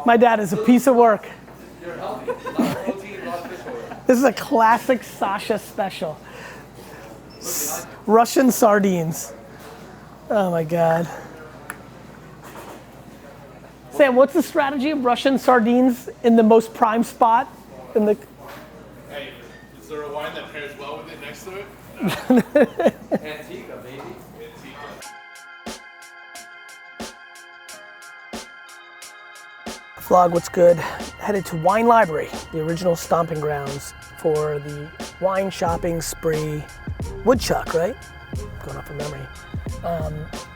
My dad is a piece of work. You're healthy. A lot of protein, a lot of fish oil. This is a classic Sasha special. Russian sardines. Oh my God. Sam, what's the strategy of Russian sardines in the most prime spot? In the... Hey, is there a wine that pairs well with it next to it? Antigua, baby. Vlog, what's good? Headed to WineLibrary, the original stomping grounds for the wine shopping spree. Woodchuck, right? Going off of memory.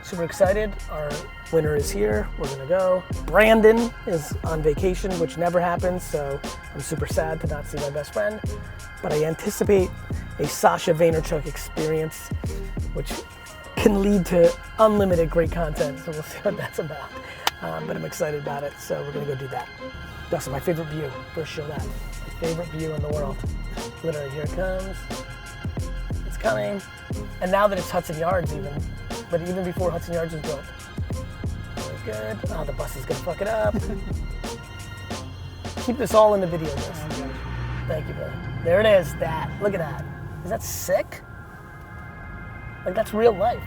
Super excited. Our winner is here. We're gonna go. Brandon is on vacation, which never happens, so I'm super sad to not see my best friend. But I anticipate a Sasha Vaynerchuk experience, which can lead to unlimited great content, so we'll see what that's about. But I'm excited about it, so we're gonna go do that. That's my favorite view. First show that. My favorite view in the world. Literally, here it comes. It's coming. And now that it's Hudson Yards even, but even before Hudson Yards was built. Very good. Oh, the bus is gonna fuck it up. Keep this all in the video, guys. Thank you, brother. There it is, that. Look at that. Is that sick? Like, that's real life.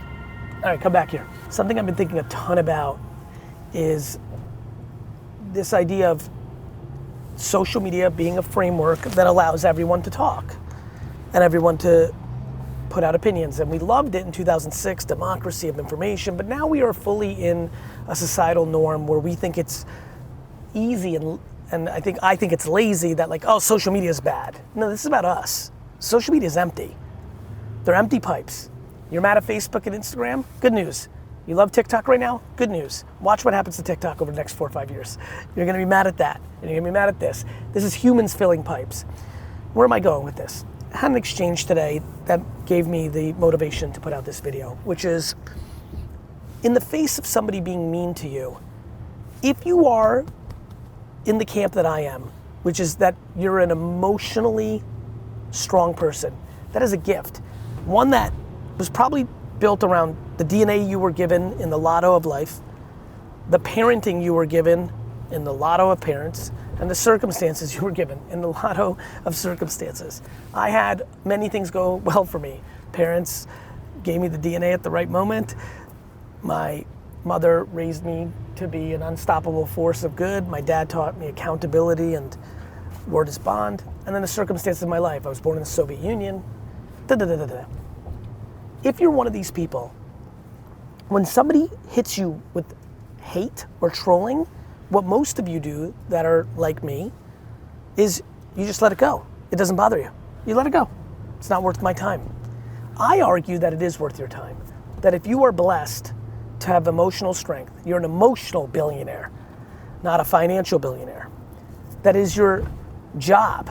All right, come back here. Something I've been thinking a ton about is this idea of social media being a framework that allows everyone to talk and everyone to put out opinions. And we loved it in 2006, democracy of information, but now we are fully in a societal norm where we think it's easy and I think it's lazy that, like, oh, social media is bad. No, this is about us. Social media is empty. They're empty pipes. You're mad at Facebook and Instagram? Good news. You love TikTok right now? Good news. Watch what happens to TikTok over the next 4 or 5 years. You're gonna be mad at that, and you're gonna be mad at this. This is humans filling pipes. Where am I going with this? I had an exchange today that gave me the motivation to put out this video, which is, in the face of somebody being mean to you, if you are in the camp that I am, which is that you're an emotionally strong person, that is a gift. One that was probably built around the DNA you were given in the lotto of life, the parenting you were given in the lotto of parents, and the circumstances you were given in the lotto of circumstances. I had many things go well for me. Parents gave me the DNA at the right moment. My mother raised me to be an unstoppable force of good. My dad taught me accountability and word is bond. And then the circumstances of my life. I was born in the Soviet Union. If you're one of these people, when somebody hits you with hate or trolling, what most of you do that are like me is you just let it go. It doesn't bother you. You let it go. It's not worth my time. I argue that it is worth your time. That if you are blessed to have emotional strength, you're an emotional billionaire, not a financial billionaire. That is your job.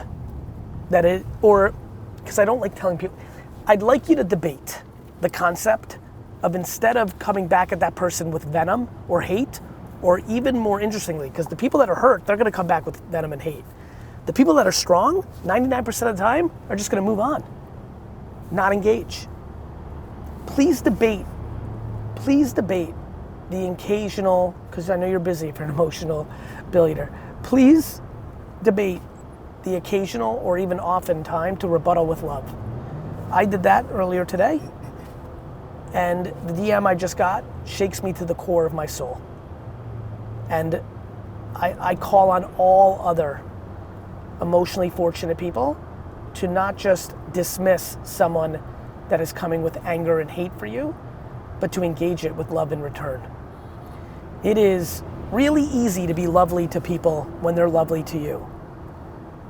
Because I don't like telling people, I'd like you to debate the concept of, instead of coming back at that person with venom or hate, or even more interestingly, because the people that are hurt, they're gonna come back with venom and hate. The people that are strong, 99% of the time, are just gonna move on, not engage. Please debate the occasional, because I know you're busy if you're an emotional billionaire, please debate the occasional or even often time to rebuttal with love. I did that earlier today, and the DM I just got shakes me to the core of my soul. And I call on all other emotionally fortunate people to not just dismiss someone that is coming with anger and hate for you, but to engage it with love in return. It is really easy to be lovely to people when they're lovely to you.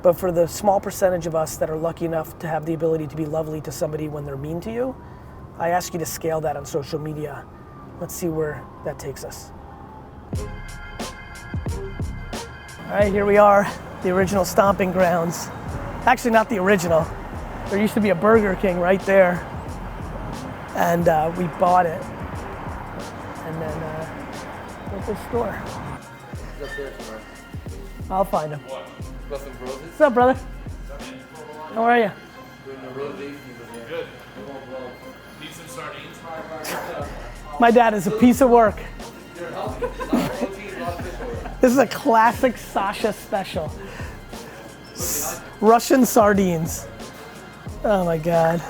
But for the small percentage of us that are lucky enough to have the ability to be lovely to somebody when they're mean to you, I ask you to scale that on social media. Let's see where that takes us. All right, here we are, the original stomping grounds. Actually, not the original. There used to be a Burger King right there, and we bought it. And then what's this store? He's up there tomorrow. I'll find him. Got some roses? What's up, brother? How are you? Doing the roses. Good. Need some sardines? My dad is a piece of work. You're healthy. A lot of protein, a lot of fish oil. This is a classic Sasha special. Russian sardines. Oh my God.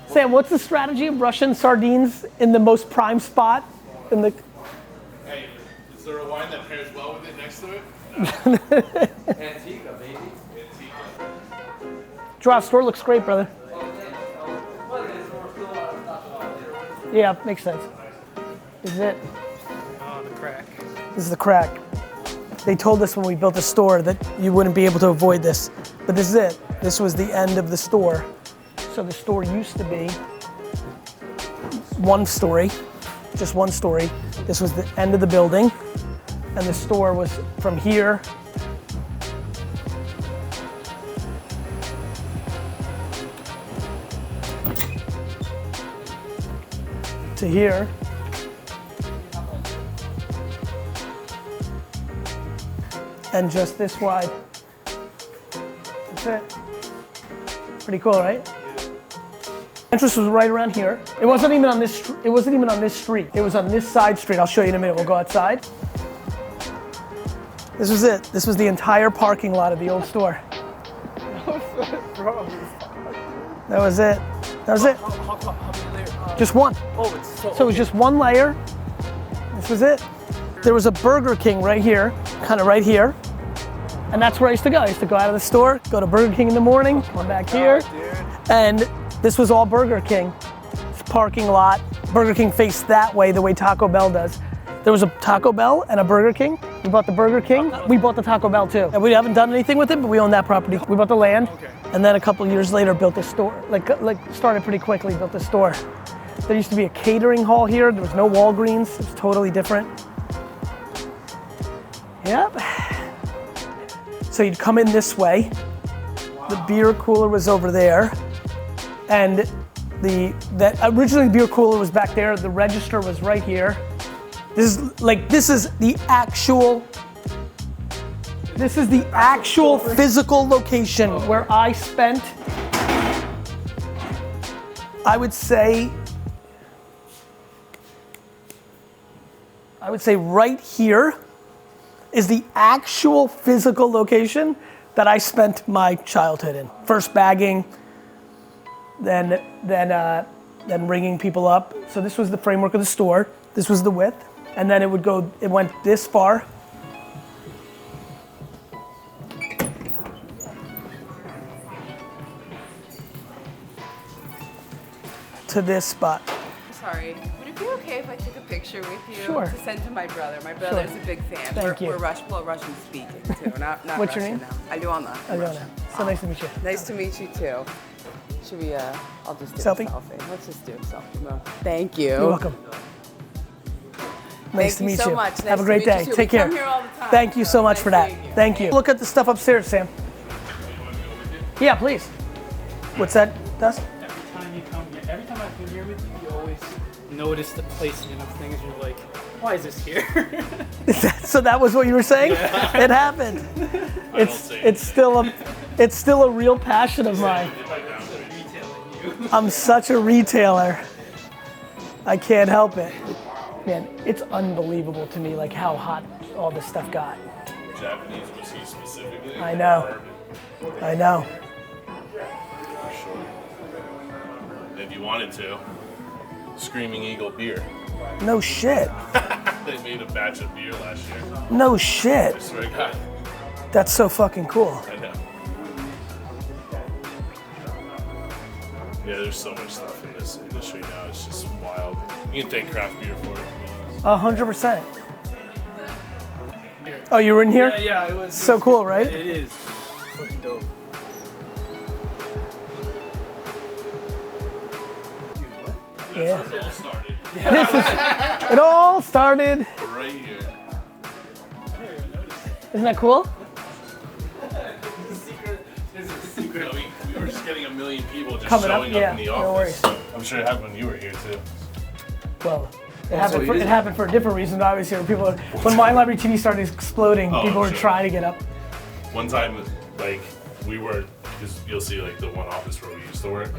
Sam, what's the strategy of Russian sardines in the most prime spot? Hey, is there a wine that pairs well with it next to it? Antigua, baby. Draw store looks great, brother. Yeah, makes sense. This is it. Oh, the crack. This is the crack. They told us when we built the store that you wouldn't be able to avoid this, but this is it. This was the end of the store. So the store used to be one story, just one story. This was the end of the building, and the store was from here to here. And just this wide. That's it. Pretty cool, right? Entrance was right around here. It wasn't even on this. It wasn't even on this street. It was on this side street. I'll show you in a minute. We'll go outside. This was it. This was the entire parking lot of the old store. That was it. That was it. Just one. Oh, it's so. So it was just one layer. This was it. There was a Burger King right here, kind of right here. And that's where I used to go. I used to go out of the store, go to Burger King in the morning, come back here. And this was all Burger King. It's parking lot. Burger King faced that way, the way Taco Bell does. There was a Taco Bell and a Burger King. We bought the Burger King. We bought the Taco Bell too. And we haven't done anything with it, but we own that property. We bought the land. And then a couple years later, built a store. Like started pretty quickly, built a store. There used to be a catering hall here. There was no Walgreens. It was totally different. Yep. So you'd come in this way. The beer cooler was over there. And originally the beer cooler was back there. The register was right here. This is the actual physical location where I spent, I would say right here is the actual physical location that I spent my childhood in. First bagging, then ringing people up. So this was the framework of the store. This was the width, and then it went this far. To this spot. Sorry, would it be okay if I took a picture with you Sure. to send to my brother? My brother's a big fan. Thank you. We're Russian speaking too, not What's your Russian name? now. Alyona. Alyona. So nice to meet you. Nice to meet you too. Should we, I'll just do Selfie? a selfie. Let's just do a selfie. No. Thank you. You're welcome. Nice to meet you. Thank you so much. Have a great day. Nice to meet you too. Take We care. come here all the time, Thank you so much nice for that. seeing you. Thank you. Look at the stuff upstairs, Sam. Yeah, please. What's that, Dust? Every time I've been here with you, you always notice the placement of things. You're like, why is this here? So that was what you were saying? Yeah. It happened. It's still a real passion of mine. I'm such a retailer. I can't help it. Man, it's unbelievable to me like how hot all this stuff got. Japanese whiskey specifically. I know. I know. If you wanted to, Screaming Eagle beer. No shit. They made a batch of beer last year. No shit. I swear to God. That's so fucking cool. I know. Yeah, there's so much stuff in this industry now. It's just wild. You can thank craft beer for it. 100%. Oh, you were in here? Yeah, it was. So cool, right? It is. Fucking dope. Yeah. It all started It all started. right here. Isn't that cool? No, we were just getting a million people just Coming up, showing yeah, up in the no office. worries. I'm sure it happened when you were here too. Well, it happened for a different reason. I was here. People, when WineLibrary TV started exploding, Oh, people were sure. trying to get up. One time, like, we were, because you'll see like the one office where we used to work.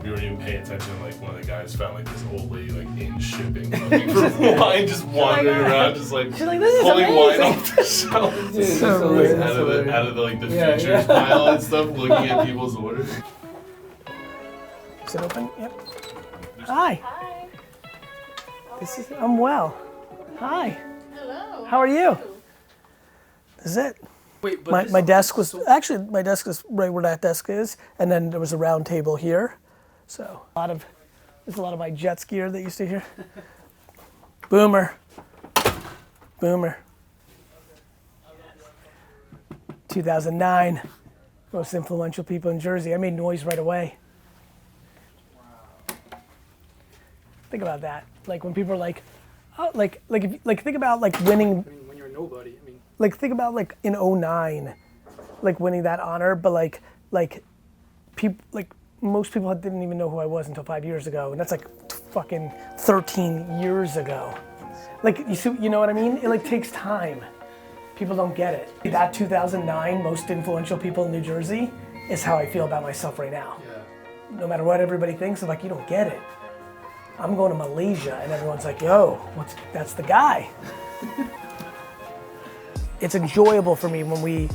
we weren't even paying attention. Like one of the guys found like this old lady like in shipping looking for wine, just wandering around, just like She's like, this is pulling wine amazing. off the shelf. So Like, weird. out of the like the features pile and stuff, looking at people's orders. Is it open? Yep. Hi. I'm well. Hi. Hello. How are you? This is it. Wait, but My desk was actually right where that desk is, and then there was a round table here. So there's a lot of my Jets gear that you see here. Boomer. 2009. Most influential people in Jersey. I made noise right away. Think about that. Like when people are like, oh, think about like winning. I mean, when you're nobody, I mean. Like think about like in 09, like winning that honor, but like people like most people didn't even know who I was until 5 years ago, and that's like fucking 13 years ago. Like you know what I mean? It like takes time. People don't get it. That 2009 most influential people in New Jersey is how I feel about myself right now. Yeah. No matter what everybody thinks, I'm like, you don't get it. I'm going to Malaysia, and everyone's like, yo, that's the guy. It's enjoyable for me when we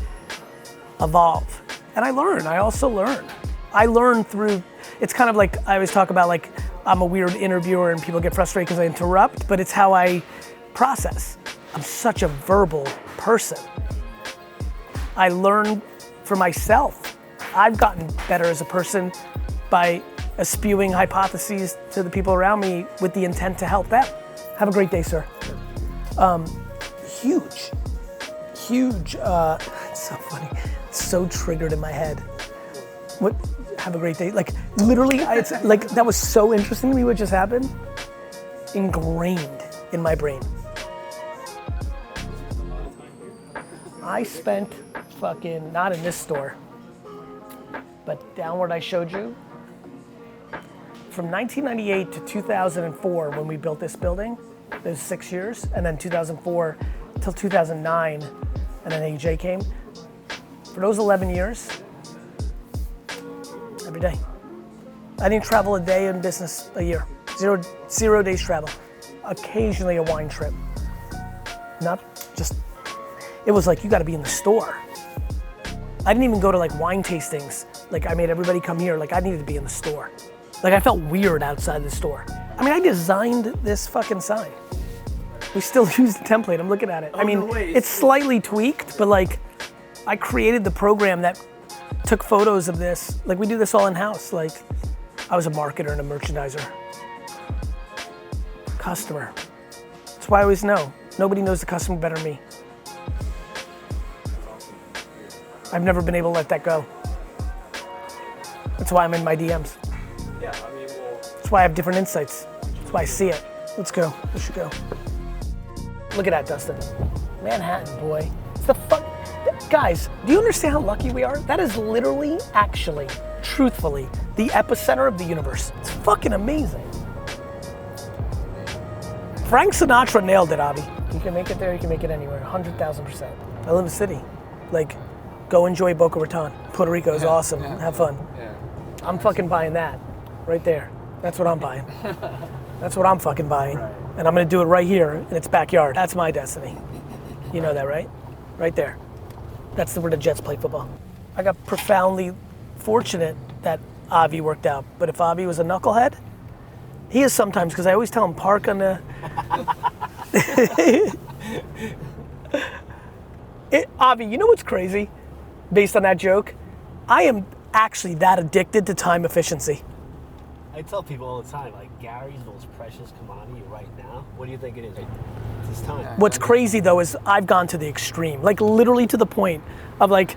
evolve. And I also learn. I learn through, it's kind of like, I always talk about like, I'm a weird interviewer and people get frustrated because I interrupt, but it's how I process. I'm such a verbal person. I learn for myself. I've gotten better as a person by spewing hypotheses to the people around me with the intent to help them. Have a great day, sir. Huge. It's so funny. It's so triggered in my head. What? Have a great day. Like literally, it's like that was so interesting to me. What just happened? Ingrained in my brain. I spent fucking not in this store, but downward I showed you. From 1998 to 2004, when we built this building, those 6 years, and then 2004 till 2009, and then AJ came. For those 11 years, every day. I didn't travel a day in business a year. Zero days travel. Occasionally a wine trip. Not just, it was like, you gotta be in the store. I didn't even go to like wine tastings. Like I made everybody come here, like I needed to be in the store. Like I felt weird outside the store. I mean, I designed this fucking sign. We still use the template, I'm looking at it. I mean, no way. it's slightly tweaked, but like, I created the program that took photos of this. Like we do this all in-house. Like I was a marketer and a merchandiser. Customer. That's why I always know. Nobody knows the customer better than me. I've never been able to let that go. That's why I'm in my DMs. Yeah, I mean, well. That's why I have different insights. That's why I see it. Let's go. We should go. Look at that, Dustin. Manhattan, boy. It's the fun. Guys, do you understand how lucky we are? That is literally, actually, truthfully, the epicenter of the universe. It's fucking amazing. Frank Sinatra nailed it, Avi. You can make it there, you can make it anywhere, 100,000%. I live in the city. Like, go enjoy Boca Raton. Puerto Rico is awesome. Have fun. Yeah. I'm fucking buying that, right there. That's what I'm buying. That's what I'm fucking buying. And I'm gonna do it right here in its backyard. That's my destiny. You know that, right? Right there. That's where the Jets play football. I got profoundly fortunate that Avi worked out. But if Avi was a knucklehead, he is sometimes, because I always tell him park on the... Avi, you know what's crazy? Based on that joke, I am actually that addicted to time efficiency. I tell people all the time, like, Gary's most precious commodity right now. What do you think it is? It's his time. What's crazy though is I've gone to the extreme, like literally to the point of like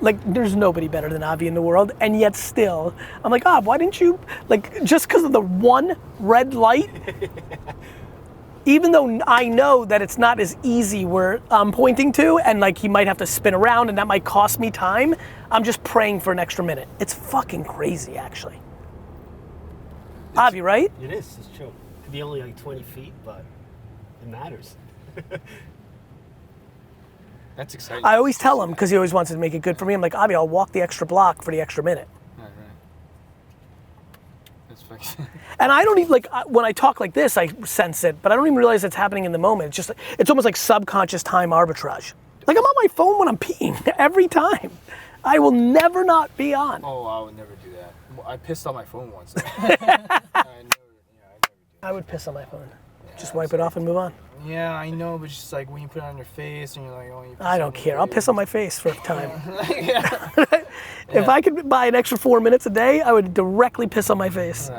there's nobody better than Avi in the world, and yet still, I'm like, why didn't you, like, just because of the one red light, even though I know that it's not as easy where I'm pointing to, and like he might have to spin around and that might cost me time, I'm just praying for an extra minute. It's fucking crazy, actually. Avi, right? It is, it's true. It could be only like 20 feet, but it matters. That's exciting. I always tell him, because he always wants to make it good for me, I'm like, Avi, I'll walk the extra block for the extra minute. Right. Perfect. And I don't even, like, when I talk like this, I sense it, but I don't even realize it's happening in the moment. It's just, it's almost like subconscious time arbitrage. Like, I'm on my phone when I'm peeing, every time. I will never not be on. Oh, I would never do that. I pissed on my phone once. I never do. I would piss on my phone. Just wipe it off and move on. Yeah, I know, but just like when you put it on your face and you're like, oh, you piss I on don't your care. I'll face. piss on my face for a time. Yeah. If I could buy an extra 4 minutes a day, I would directly piss on my face.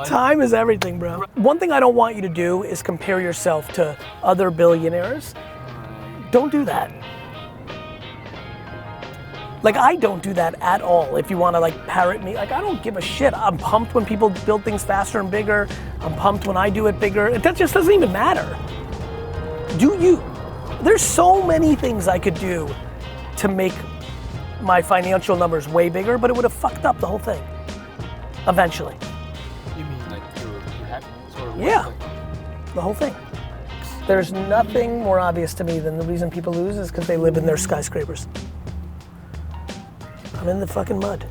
Time is everything, bro. One thing I don't want you to do is compare yourself to other billionaires. Don't do that. Like, I don't do that at all. If you want to, like, parrot me, like, I don't give a shit. I'm pumped when people build things faster and bigger. I'm pumped when I do it bigger. That just doesn't even matter. Do you? There's so many things I could do to make my financial numbers way bigger, but it would have fucked up the whole thing. Eventually. You mean like your happiness or Yeah. The whole thing. There's nothing more obvious to me than the reason people lose is because they live in their skyscrapers. I'm in the fucking mud.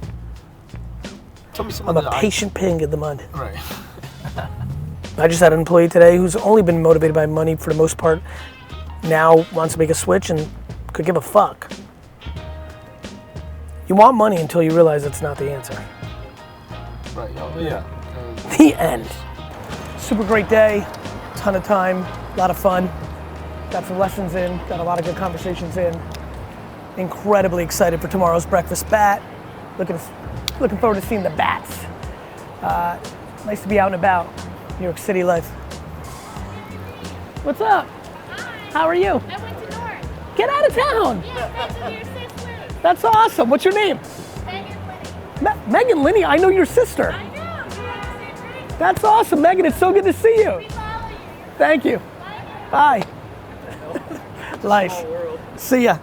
Tell me I'm something a patient pig in the mud. Right. I just had an employee today who's only been motivated by money for the most part. Now wants to make a switch and could give a fuck. You want money until you realize it's not the answer. Right. Oh, yeah. The end. Super great day, ton of time, a lot of fun. Got some lessons in, got a lot of good conversations in. Incredibly excited for tomorrow's breakfast bat. Looking forward to seeing the bats. Nice to be out and about. New York City life. What's up? Hi. How are you? I went to North. Get out of town. Yes, that's where your sister. That's awesome. What's your name? Megan Liddy. Megan Linney. I know your sister. I know. We have the same ring. That's awesome, Megan. It's so good to see you. We follow you. Thank you. Bye. Bye. Life. See ya.